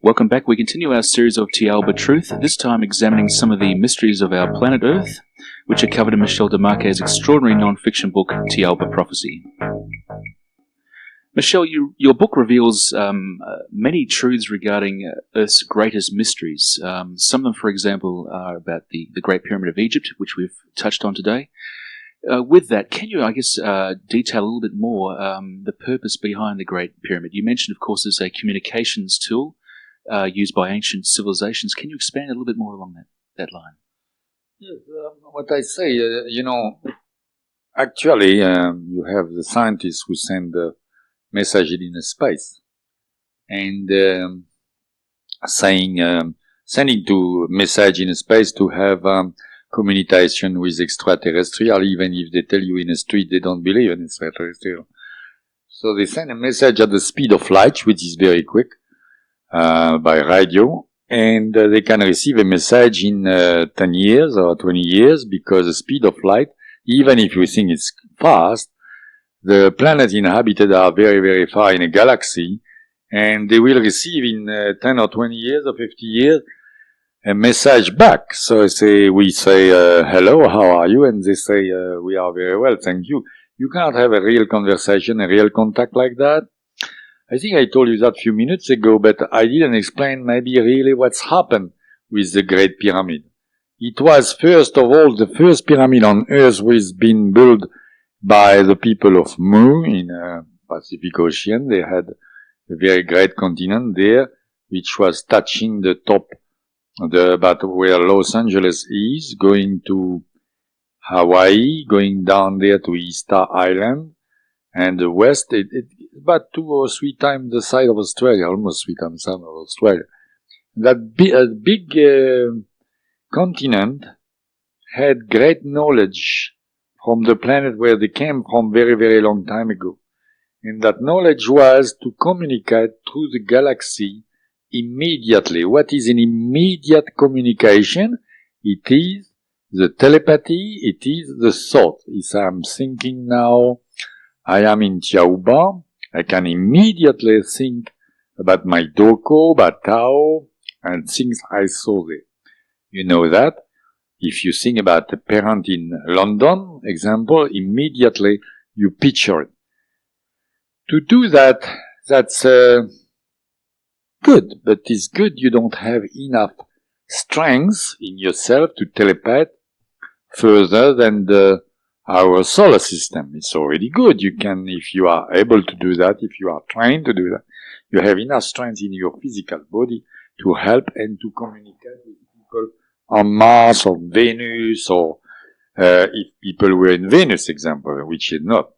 Welcome back. We continue our series of T'Alba Truth, this time examining some of the mysteries of our planet Earth, which are covered in Michel de Marquet's extraordinary non-fiction book, T'Alba Prophecy. Michel, your book reveals many truths regarding Earth's greatest mysteries. Some of them, for example, are about the Great Pyramid of Egypt, which we've touched on today. With that, can you, detail a little bit more the purpose behind the Great Pyramid? You mentioned, of course, it's a communications tool used by ancient civilizations. Can you expand a little bit more along that line? Yes, what I say, actually, you have the scientists who send the messages in space, and sending to message in space to have communication with extraterrestrial, even if they tell you in the street they don't believe in extraterrestrial. So they send a message at the speed of light, which is very quick, by radio, and they can receive a message in 10 years or 20 years, because the speed of light, even if you think it's fast, the planets inhabited are very, very far in a galaxy, and they will receive in 10 or 20 years or 50 years a message back. So we say, hello, how are you? And they say, we are very well, thank you. You can't have a real conversation, a real contact like that. I think I told you that a few minutes ago, but I didn't explain maybe really what's happened with the Great Pyramid. It was, first of all, the first pyramid on Earth was being built by the people of Mu in Pacific Ocean. They had a very great continent there, which was touching the top, about where Los Angeles is, going to Hawaii, going down there to Easter Island, and the west, it's about 2 or 3 times the size of Australia, almost 3 times the size of Australia. That big continent had great knowledge from the planet where they came from very, very long time ago. And that knowledge was to communicate through the galaxy immediately. What is an immediate communication? It is the telepathy, it is the thought. If I'm thinking now, I am in T'Alba, I can immediately think about my Doko, about Tao, and things I saw there. You know that? If you think about a parent in London, example, immediately you picture it. To do that, that's good, but it's good you don't have enough strength in yourself to telepath further than our solar system. It's already good. You can, if you are able to do that, if you are trained to do that, you have enough strength in your physical body to help and to communicate with people on Mars or Venus, or if people were in Venus, example, which is not.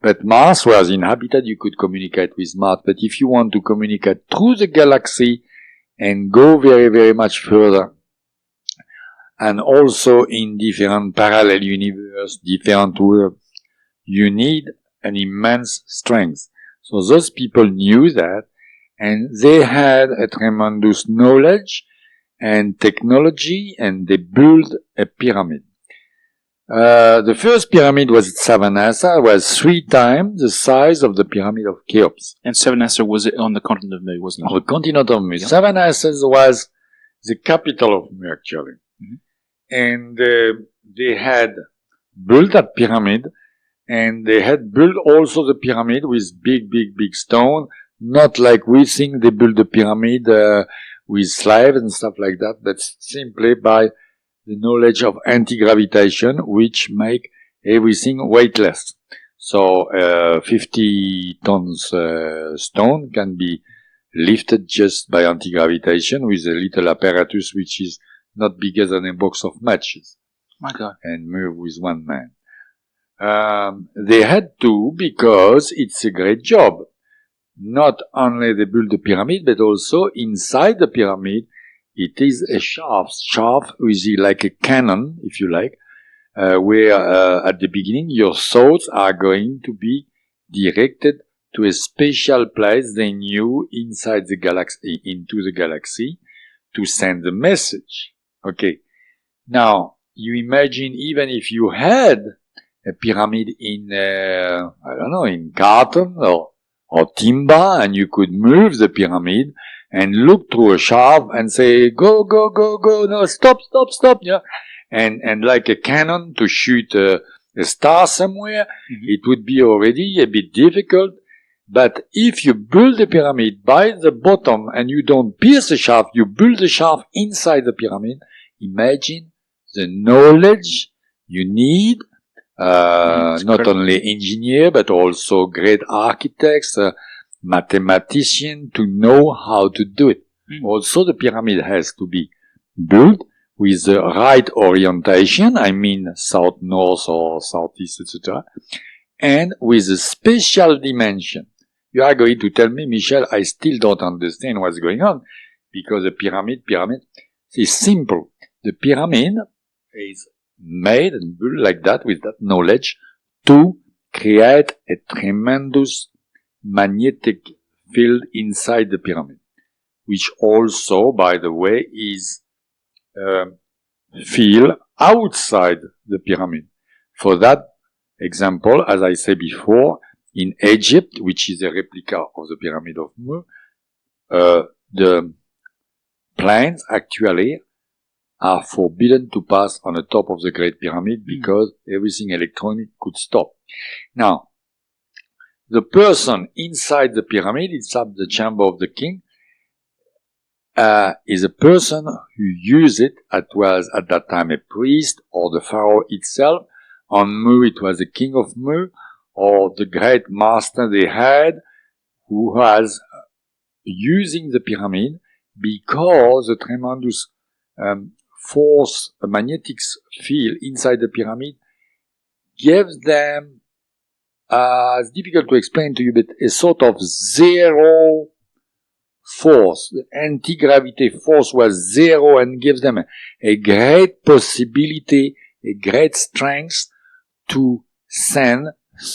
But Mars was inhabited, you could communicate with Mars. But if you want to communicate through the galaxy and go very, very much further, and also in different parallel universe, different worlds, you need an immense strength. So those people knew that, and they had a tremendous knowledge and technology, and they built a pyramid. The first pyramid was at Savannasa, was 3 times the size of the pyramid of Cheops. And Savannasa was on the continent of Mu, wasn't it? On the continent of Mu. Yep. Savannasa was the capital of Mu, actually. Mm-hmm. And they had built that pyramid, and they had built also the pyramid with big, big, big stone, not like we think they built the pyramid with slabs and stuff like that, but simply by the knowledge of anti-gravitation, which make everything weightless. So 50 tons stone can be lifted just by anti-gravitation with a little apparatus which is not bigger than a box of matches. My God. And move with one man. They had to, because it's a great job. Not only they build the pyramid, but also inside the pyramid, it is a shaft with like a cannon, if you like, where at the beginning your thoughts are going to be directed to a special place they knew inside the galaxy, into the galaxy, to send the message. Okay. Now, you imagine even if you had a pyramid in, in carton or timber, and you could move the pyramid, and look through a shaft and say, go, go, go, go, no, stop, stop, stop, yeah. And like a cannon to shoot a star somewhere, it would be already a bit difficult. But if you build a pyramid by the bottom and you don't pierce the shaft, you build the shaft inside the pyramid, imagine the knowledge you need, not only engineer, but also great architects, mathematicians to know how to do it. Also, the pyramid has to be built with the right orientation, I mean south-north or southeast, etc., and with a special dimension. You are going to tell me, Michel, I still don't understand what's going on, because the pyramid is simple. The pyramid is made and built like that with that knowledge to create a tremendous magnetic field inside the pyramid, which also, by the way, is field outside the pyramid. For that example, as I said before, in Egypt, which is a replica of the Pyramid of Mu, the planes actually are forbidden to pass on the top of the Great Pyramid because everything electronic could stop. Now, the person inside the pyramid, inside the chamber of the king, is a person who used it. It was at that time a priest or the pharaoh itself. On Mu, it was the king of Mu, or the great master they had, who was using the pyramid because the tremendous force, a magnetic field inside the pyramid gives them, it's difficult to explain to you, but a sort of zero force. The anti-gravity force was zero and gives them a great possibility, a great strength to send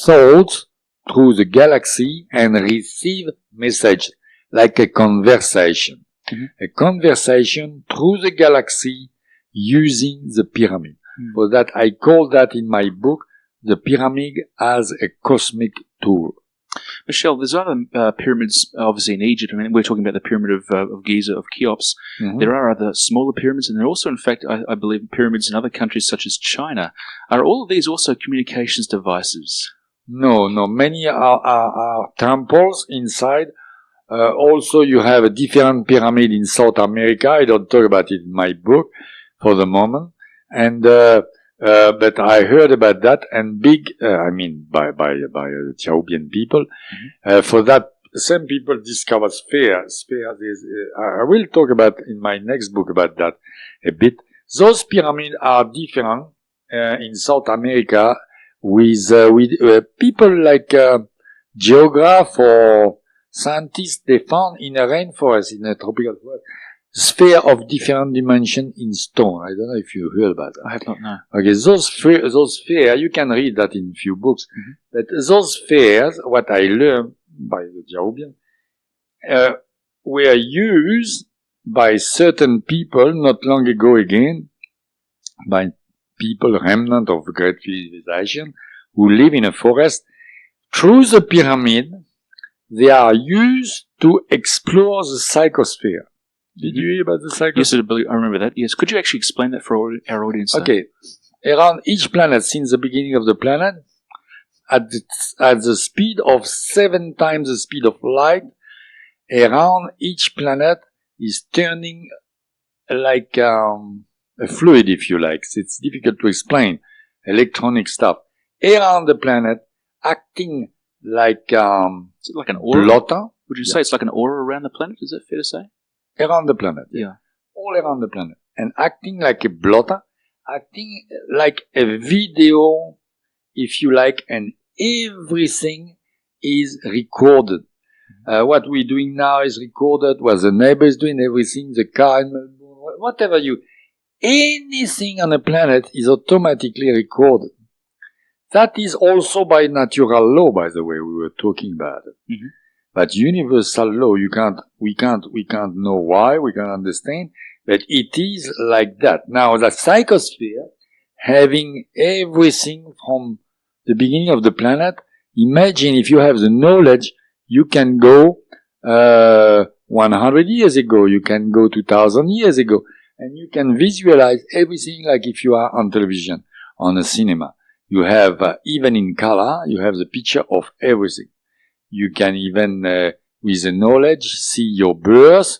thoughts through the galaxy and receive message like a conversation. A conversation through the galaxy using the pyramid. For that, I call that in my book, the pyramid as a cosmic tool. Michel, there's other pyramids, obviously, in Egypt. I mean, we're talking about the pyramid of Giza, of Cheops. There are other smaller pyramids, and there are also, in fact, I believe, pyramids in other countries such as China. Are all of these also communications devices? No. Many are temples inside. Also, you have a different pyramid in South America. I don't talk about it in my book for the moment. And but I heard about that, and by the Chaobian people. For that, some people discover spheres. I will talk about in my next book about that a bit. Those pyramids are different in South America with people like geographers or scientists. They found in a rainforest, in a tropical forest, sphere of different dimension in stone. I don't know if you heard about that. I have not, no. Okay, those spheres, you can read that in a few books. But those spheres, what I learned by the Chaobian, were used by certain people not long ago again, by people remnant of great civilization who live in a forest. Through the pyramid, they are used to explore the psychosphere. Did you hear about the psychosphere? Yes, I remember that. Yes. Could you actually explain that for our audience? Okay. Around each planet, since the beginning of the planet, at the speed of 7 times the speed of light, around each planet is turning like a fluid, if you like. It's difficult to explain. Electronic stuff. Around the planet, acting like is it like an aura? Blotter. Would you say it's like an aura around the planet? Is that fair to say? Around the planet. Yeah. All around the planet. And acting like a blotter, acting like a video, if you like, and everything is recorded. What we're doing now is recorded, what the neighbor is doing, everything, the car, whatever anything on the planet is automatically recorded. That is also by natural law, by the way, we were talking about it. But universal law, we can't know why, we can't understand, but it is like that. Now, the psychosphere, having everything from the beginning of the planet, imagine if you have the knowledge, you can go 100 years ago. You can go 2,000 years ago. And you can visualize everything like if you are on television, on a cinema. You have, even in color, you have the picture of everything. You can even, with the knowledge, see your birth,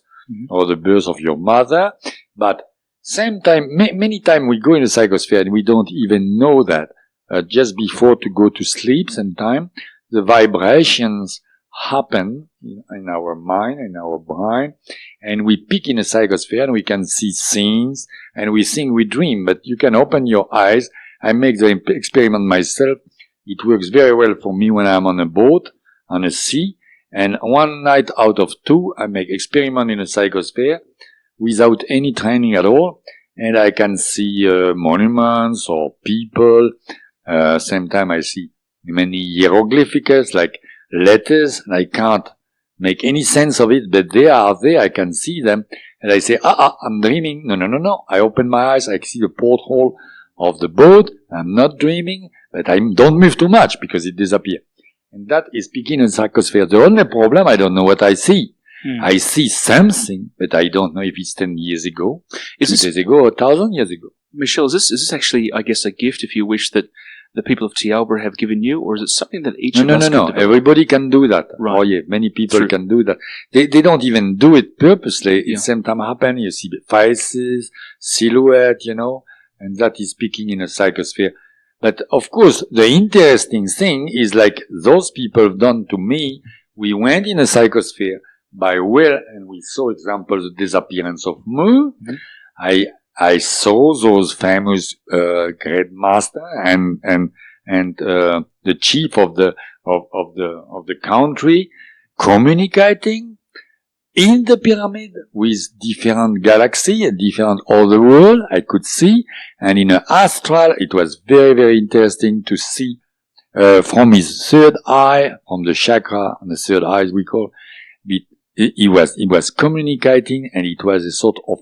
or the birth of your mother. But same time, many times we go in the psychosphere and we don't even know that. Just before to go to sleep, sometime, the vibrations happen in our mind, in our brain, and we peek in the psychosphere and we can see scenes, and we think we dream, but you can open your eyes. I make the experiment myself. It works very well for me when I'm on a boat, on a sea, and one night out of two, I make experiment in the psychosphere without any training at all, and I can see monuments or people. Same time I see many hieroglyphics, like letters, and I can't make any sense of it, but they are there, I can see them, and I say, I'm dreaming. No. I open my eyes, I see the porthole of the boat, I'm not dreaming, but I don't move too much because it disappears. And that is speaking in psychosphere. The only problem, I don't know what I see. I see something, but I don't know if it's 10 years ago, 2 days ago, or 1,000 years ago. Michel, is this actually, I guess, a gift, if you wish, that the people of Tialbra have given you, or is it something that each of us can develop? Everybody can do that. Right. Oh yeah, many people can do that. They don't even do it purposely. At the same time happen, you see the faces, silhouette, and that is speaking in a psychosphere. But of course, the interesting thing is like those people done to me, we went in a psychosphere by will, and we saw examples of disappearance of Mu. I saw those famous great master and the chief of the country communicating in the pyramid with different galaxy and different other world I could see, and in an astral it was very, very interesting to see from his third eye, from the chakra on the third eye we call it. He was communicating, and it was a sort of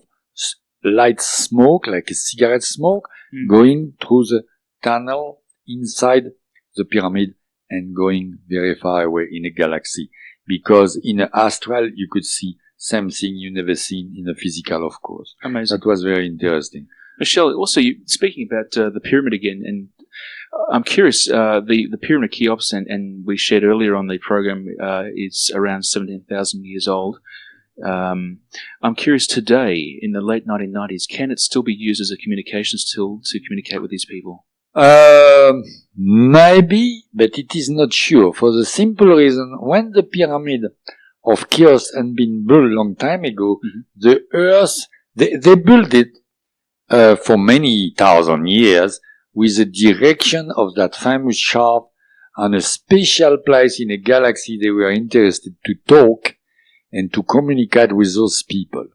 light smoke, like a cigarette smoke, going through the tunnel inside the pyramid and going very far away in a galaxy. Because in the astral, you could see something you never seen in the physical, of course. Amazing. That was very interesting. Michel, also, speaking about the pyramid again, and I'm curious, the pyramid of Cheops, and we shared earlier on the program, is around 17,000 years old. I'm curious today, in the late 1990s, can it still be used as a communications tool to communicate with these people? Maybe, but it is not sure. For the simple reason, when the pyramid of Cheops had been built a long time ago, the Earth, they built it for many thousand years with the direction of that famous shaft on a special place in a galaxy they were interested to talk and to communicate with those people.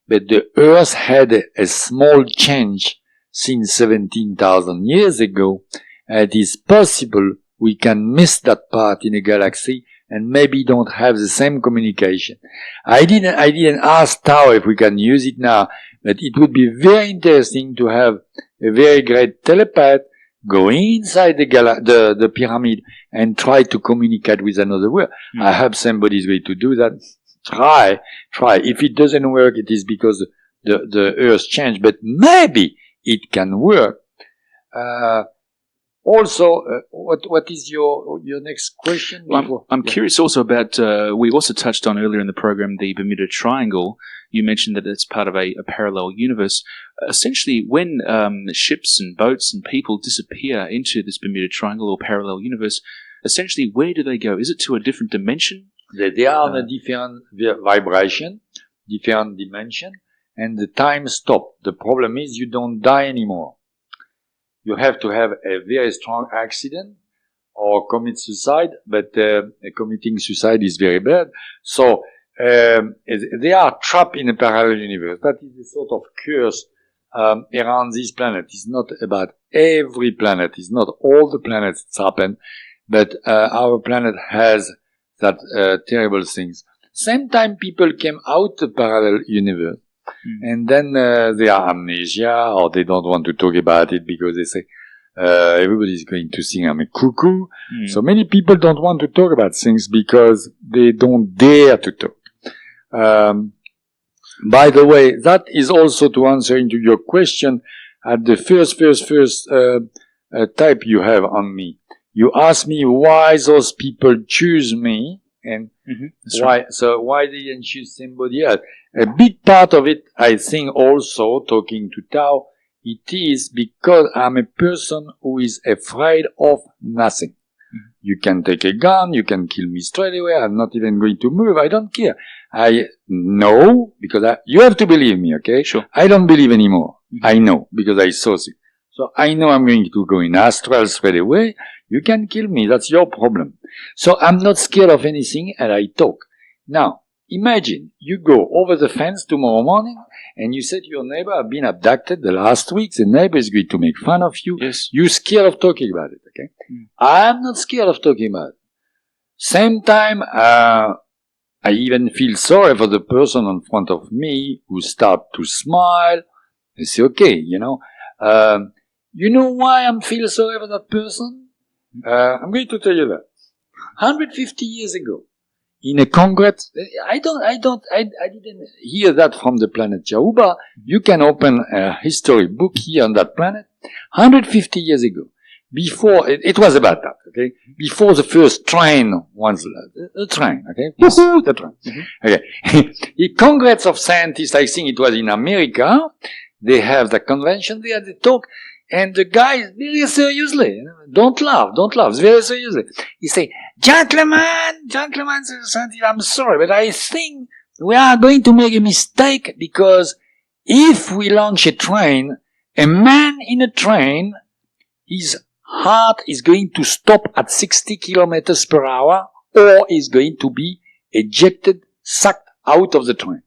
But the Earth had a small change since 17,000 years ago. It is possible we can miss that part in a galaxy and maybe don't have the same communication. I didn't ask Tao if we can use it now, but it would be very interesting to have a very great telepath go inside the pyramid and try to communicate with another world. I hope somebody is going to do that. Try. If it doesn't work, it is because the Earth changed, but maybe it can work. Also, what is your next question? Well, I'm curious also about, we also touched on earlier in the program, the Bermuda Triangle. You mentioned that it's part of a parallel universe. Essentially, when ships and boats and people disappear into this Bermuda Triangle or parallel universe, essentially, where do they go? Is it to a different dimension? They are on a different vibration, different dimension, and the time stops. The problem is you don't die anymore. You have to have a very strong accident or commit suicide, but committing suicide is very bad. So they are trapped in a parallel universe. That is a sort of curse around this planet. It's not about every planet. It's not all the planets it's happened, but our planet has that terrible things. Same time people came out the parallel universe. And then they are amnesia, or they don't want to talk about it because they say everybody's going to think I'm a cuckoo. So many people don't want to talk about things because they don't dare to talk. By the way, that is also to answer into your question at the first type you have on me. You ask me why those people choose me and why. Right. So why they didn't choose somebody else? A big part of it, I think, also talking to Tao, it is because I'm a person who is afraid of nothing. You can take a gun, you can kill me straight away, I'm not even going to move, I don't care. I know, because you have to believe me, okay? Sure. I don't believe anymore. I know, because I saw it. So I know I'm going to go in astral straight away. You can kill me, that's your problem. So I'm not scared of anything, and I talk. Now, imagine, you go over the fence tomorrow morning, and you say to your neighbor, I've been abducted the last week, the neighbor is going to make fun of you. Yes. You're scared of talking about it, okay? I'm not scared of talking about it. Same time, I even feel sorry for the person in front of me who start to smile. I say, okay, you know why I'm feel sorry for that person? I'm going to tell you that. 150 years ago, in a congress, I didn't hear that from the planet Jauba. You can open a history book here on that planet. 150 years ago, before, it was about that, okay? Before the first train was, the train, okay? Yes. Woohoo, the train. Okay. The Congress of Scientists, I think it was in America, they have the convention there, they talk, and the guy, very seriously, don't laugh, very seriously. He say, gentlemen, I'm sorry, but I think we are going to make a mistake because if we launch a train, a man in a train, his heart is going to stop at 60 kilometers per hour or is going to be ejected, sucked out of the train.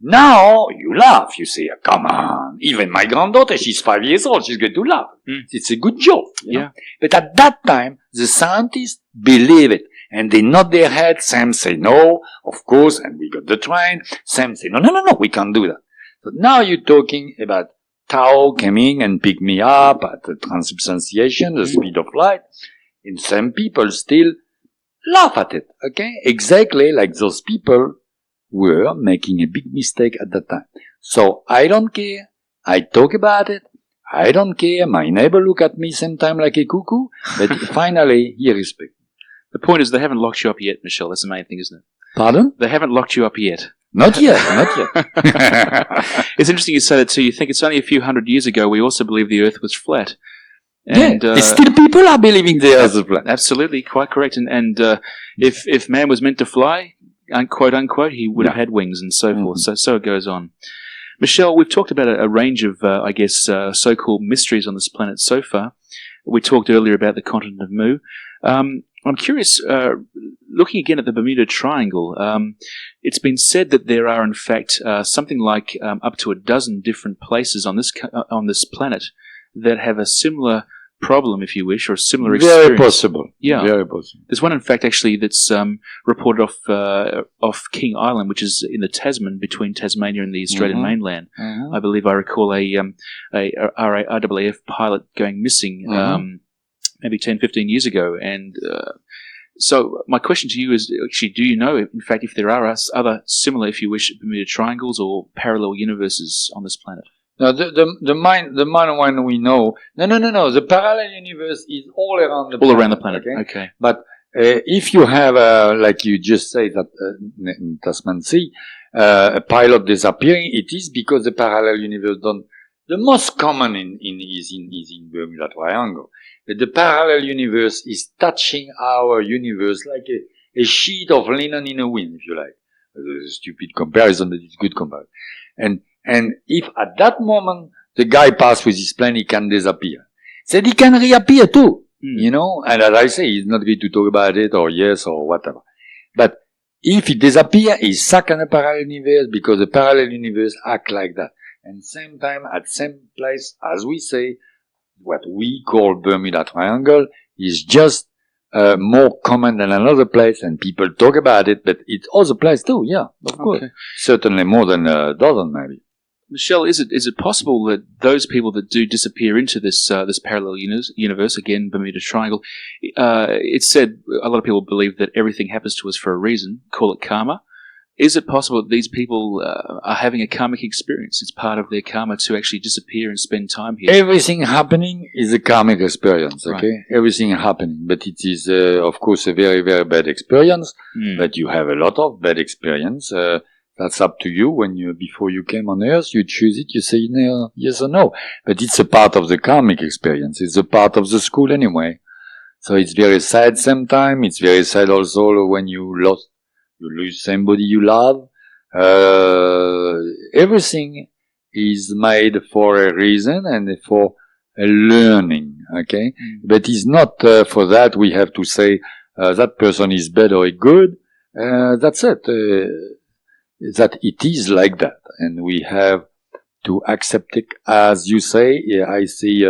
Now, you laugh, you say, come on, even my granddaughter, she's 5 years old, she's going to laugh. It's a good joke. You know? But at that time, the scientists believe it. And they nod their head, Sam say no, of course, and we got the train. Sam say, no, we can't do that. So now you're talking about Tao coming and pick me up at the transubstantiation, the speed of light. And some people still laugh at it, okay? Exactly like those people were making a big mistake at that time. So I don't care. I talk about it. I don't care. My neighbor look at me sometimes like a cuckoo, but finally he respects. The point is they haven't locked you up yet, Michel. That's the main thing, isn't it? Pardon? They haven't locked you up yet. Not yet. It's interesting you say that too. You think it's only a few hundred years ago we also believed the Earth was flat. And, still people are believing the Earth is flat. Absolutely, quite correct. And if man was meant to fly, quote unquote, he would have had wings and so forth. So it goes on. Michel, we've talked about a range of, so-called mysteries on this planet so far. We talked earlier about the continent of Mu. I'm curious, looking again at the Bermuda Triangle, it's been said that there are, in fact, something like up to a dozen different places on this planet that have a similar problem, if you wish, or a similar experience. Very possible. Yeah. Very possible. There's one, in fact, actually, that's reported off King Island, which is in the Tasman, between Tasmania and the Australian mainland. I believe I recall a RAAF pilot going missing maybe 10, 15 years ago. And so my question to you is, actually, do you know, in fact, if there are other similar, if you wish, Bermuda Triangles or parallel universes on this planet? No, the main one we know. No. The parallel universe is all around the planet. All around the planet, okay. But if you have, like you just say that in Tasman Sea, a pilot disappearing, it is because the parallel universe don't. The most common is in Bermuda Triangle. But the parallel universe is touching our universe like a sheet of linen in a wind, if you like. It's a stupid comparison, but it's a good comparison. And if at that moment the guy passes with his plane, he can disappear. Then he can reappear too, you know. And as I say, he's not going to talk about it or yes or whatever. But if he disappears, he's stuck in a parallel universe because the parallel universe act like that. And same time, at same place, as we say, what we call Bermuda Triangle is just more common than another place, and people talk about it, but it's other place too, yeah, of course. Certainly more than a dozen, maybe. Michel, is it possible that those people that do disappear into this parallel universe, again, Bermuda Triangle, it's said, a lot of people believe that everything happens to us for a reason, call it karma. Is it possible that these people are having a karmic experience? It's part of their karma to actually disappear and spend time here. Everything happening is a karmic experience, okay? Right. Everything happening. But it is, of course, a very, very bad experience. But you have a lot of bad experience. That's up to you. Before you came on earth, you choose it, you say no, yes or no. But it's a part of the karmic experience. It's a part of the school anyway. So it's very sad sometimes. It's very sad also when you lose somebody you love. Everything is made for a reason and for a learning, okay? But it's not for that we have to say that person is bad or good. That's it. That it is like that. And we have to accept it as you say. I see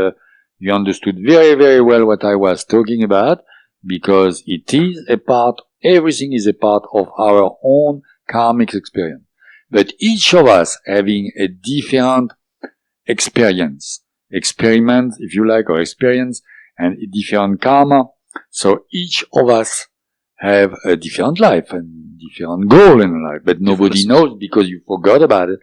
you understood very, very well what I was talking about, because it is everything is a part of our own karmic experience. But each of us having a different experiment, if you like, or experience, and a different karma. So each of us have a different life and different goal in life, but nobody knows because you forgot about it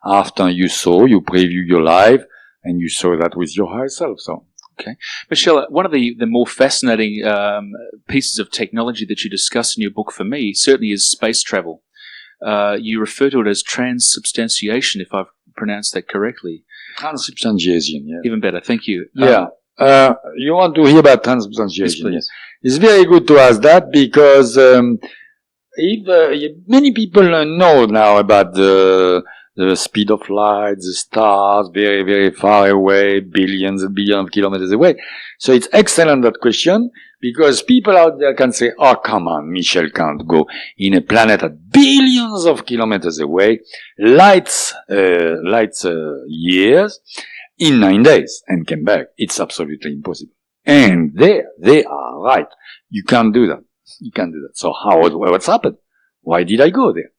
after you preview your life, and you saw that with your higher self. So. Okay. Michel, one of the more fascinating pieces of technology that you discuss in your book for me certainly is space travel. You refer to it as transubstantiation, if I've pronounced that correctly. Transubstantiation, yeah. Even better, thank you. Yeah. You want to hear about transubstantiation? Yes, please. It's very good to ask that, because many people know now about the speed of light, the stars, very, very far away, billions and billions of kilometers away. So it's excellent, that question, because people out there can say, oh, come on, Michel can't go in a planet at billions of kilometers away, lights years, in 9 days, and come back. It's absolutely impossible. And they are right. You can't do that. You can't do that. So what's happened? Why did I go there?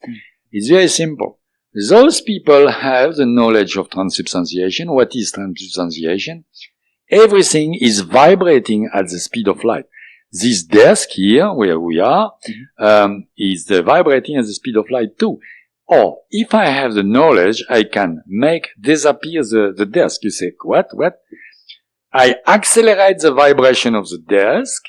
It's very simple. Those people have the knowledge of transubstantiation. What is transubstantiation? Everything is vibrating at the speed of light. This desk here, where we are, is vibrating at the speed of light too. Or, if I have the knowledge, I can make disappear the desk. You say, what? I accelerate the vibration of the desk,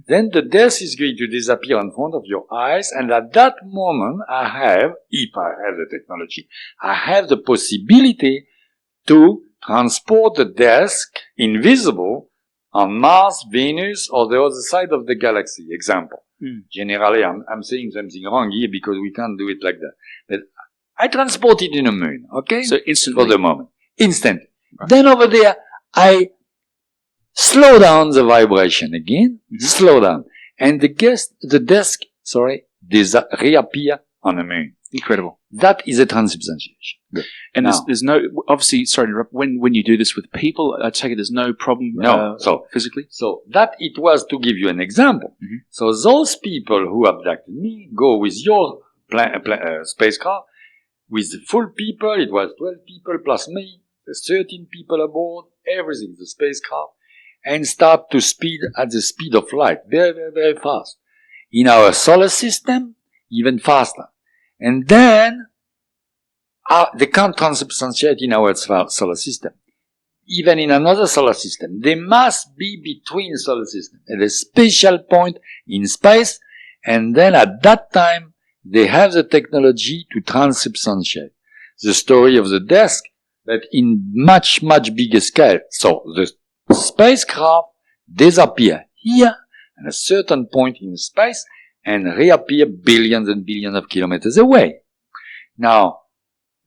then the desk is going to disappear in front of your eyes, and at that moment, if I have the technology, I have the possibility to transport the desk invisible on Mars, Venus, or the other side of the galaxy. Example. Generally, I'm saying something wrong here because we can't do it like that. But I transport it in the moon, okay? So instantly. For the moment. Instantly. Right. Then over there, I slow down the vibration again, slow down. And the desk, reappear on the moon. Incredible. That is a transubstantiation. Good. And there's no, obviously, sorry to interrupt, when you do this with people, I take it there's no problem physically? So that it was to give you an example. So those people who abducted me go with your spacecraft, with the full people, it was 12 people plus me, there's 13 people aboard, everything, the spacecraft, and start to speed at the speed of light, very, very, very fast. In our solar system, even faster. And then, they can't transubstantiate in our solar system. Even in another solar system, they must be between solar systems at a special point in space, and then at that time, they have the technology to transubstantiate. The story of the desk, but in much, much bigger scale. So the spacecraft disappear here at a certain point in space and reappear billions and billions of kilometers away. Now,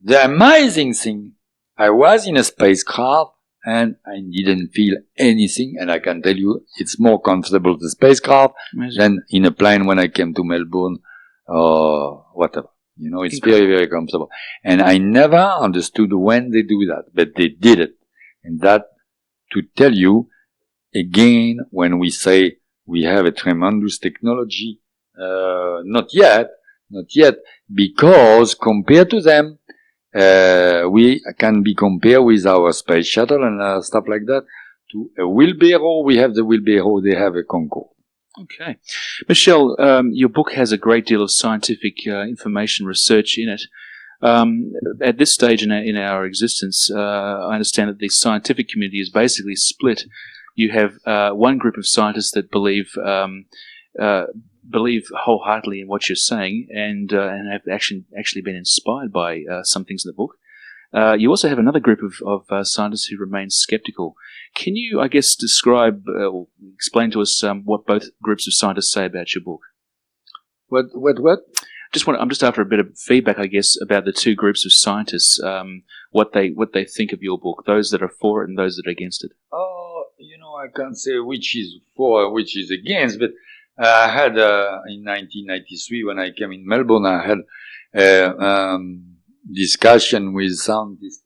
the amazing thing, I was in a spacecraft and I didn't feel anything, and I can tell you it's more comfortable the spacecraft than in a plane when I came to Melbourne or whatever. You know, it's very, very comfortable. And I never understood when they do that, but they did it. And that, to tell you, again, when we say we have a tremendous technology, not yet, because compared to them, we can be compared with our space shuttle and stuff like that to a wheelbarrow. We have the wheelbarrow, they have a Concorde. Okay. Michelle, your book has a great deal of scientific information research in it. At this stage in our existence, I understand that the scientific community is basically split. You have one group of scientists that believe wholeheartedly in what you're saying and have actually been inspired by some things in the book. You also have another group of scientists who remain skeptical. Can you, I guess, describe or explain to us what both groups of scientists say about your book? What? I'm just after a bit of feedback, I guess, about the two groups of scientists, what they think of your book, those that are for it and those that are against it. Oh, I can't say which is for, which is against, but I had in 1993 when I came in Melbourne, I had discussion with scientists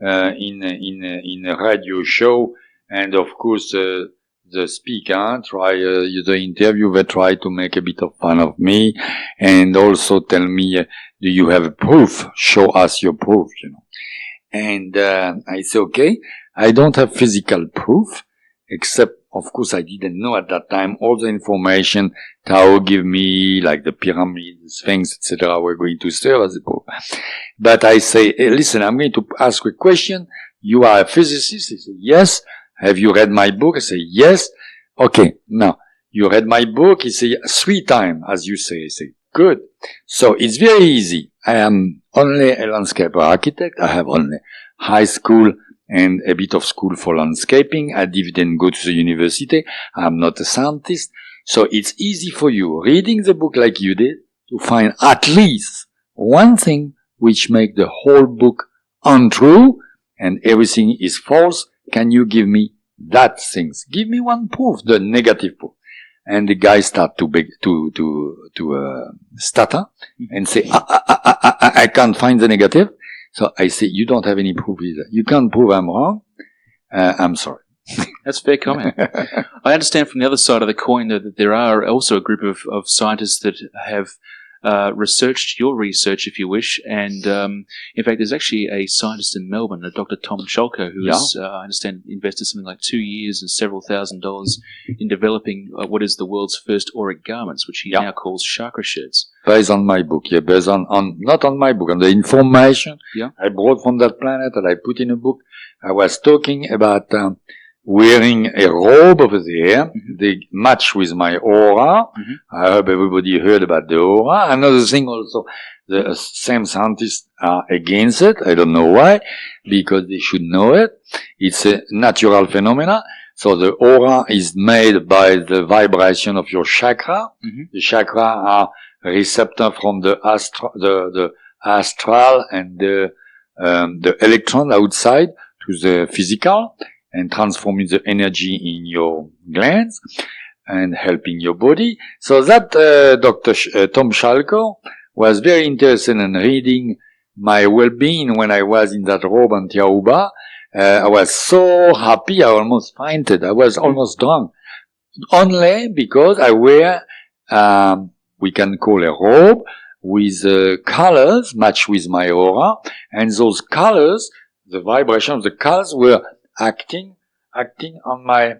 in a radio show, and of course the speaker the interviewer tried to make a bit of fun of me and also tell me, do you have a proof? Show us your proof, And I say, okay, I don't have physical proof, except, of course, I didn't know at that time all the information Tao gave me, like the pyramids, Sphinx, etc., were going to serve as a proof. But I say, hey, listen, I'm going to ask a question. You are a physicist? He said, yes. Have you read my book? I say, yes. Okay, now, you read my book? He said, 3 times, as you say. I say, good. So it's very easy. I am only a landscape architect. I have only high school and a bit of school for landscaping. I didn't go to the university. I'm not a scientist. So it's easy for you, reading the book like you did, to find at least one thing which make the whole book untrue and everything is false. Can you give me that things? Give me one proof, the negative proof. And the guy start to stutter and say, I can't find the negative. So I say, you don't have any proof either. You can't prove I'm wrong. I'm sorry. That's a fair comment. I understand from the other side of the coin that there are also a group of scientists that have researched your research, if you wish, and in fact, there's actually a scientist in Melbourne, Dr. Tom Schalko, who has, I understand, invested something like 2 years and several $1,000s in developing what is the world's first auric garments, which he now calls chakra shirts. Based on my book, based on not on my book, on the information I brought from that planet that I put in a book. I was talking about wearing a robe over there. They match with my aura. I hope everybody heard about the aura. Another thing also, the same scientists are against it. I don't know why, because they should know it. It's a natural phenomena. So the aura is made by the vibration of your chakra. The chakra are receptor from the astral and the electron outside to the physical, and transforming the energy in your glands and helping your body. So that Dr. Tom Schalko was very interested in reading my well-being when I was in that robe on Tiahuba. I was so happy, I almost fainted. I was almost drunk. Only because I wear, we can call a robe with colors match with my aura, and those colors, the vibration of the colors were acting on my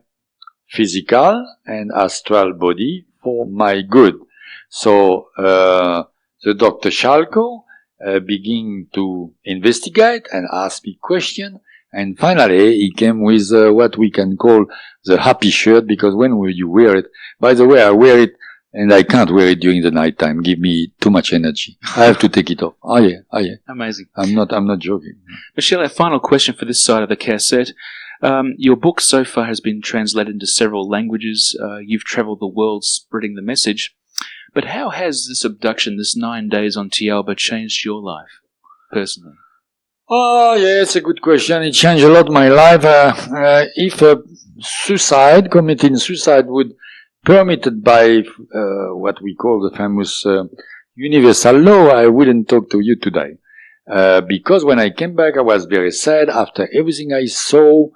physical and astral body for my good. So the Dr. Schalko began to investigate and ask me questions, and finally he came with what we can call the happy shirt, because when you wear it, by the way, I wear it and I can't wear it during the night time. Give me too much energy. I have to take it off. Oh yeah. Amazing. I'm not joking. Michelle, our final question for this side of the cassette. Your book so far has been translated into several languages. You've traveled the world spreading the message. But how has this abduction, this 9 days on Tiahuba, changed your life, personally? Oh, yeah, it's a good question. It changed a lot my life. If committing suicide would permitted by what we call the famous universal law, I wouldn't talk to you today. Because when I came back, I was very sad. After everything I saw,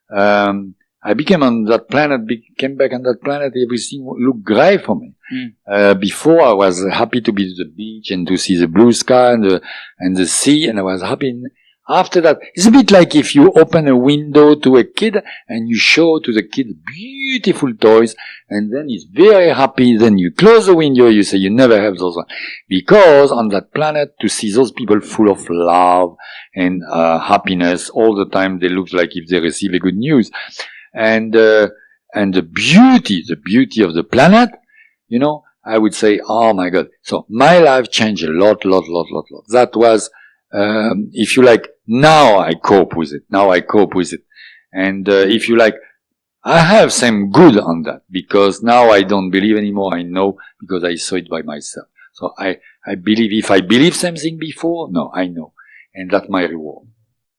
I came back on that planet, everything looked grey for me. Before, I was happy to be at the beach and to see the blue sky and the sea, and I was happy. After that, it's a bit like if you open a window to a kid and you show to the kid beautiful toys, and then he's very happy. Then you close the window, you say you never have those ones. Because on that planet, to see those people full of love and happiness all the time, they look like if they receive a good news. And the beauty of the planet, you know, I would say, oh my God. So my life changed a lot. That was, if you like, now I cope with it. And if you like, I have some good on that, because now I don't believe anymore. I know, because I saw it by myself. So I believe, if I believe something before, no, I know. And that's my reward.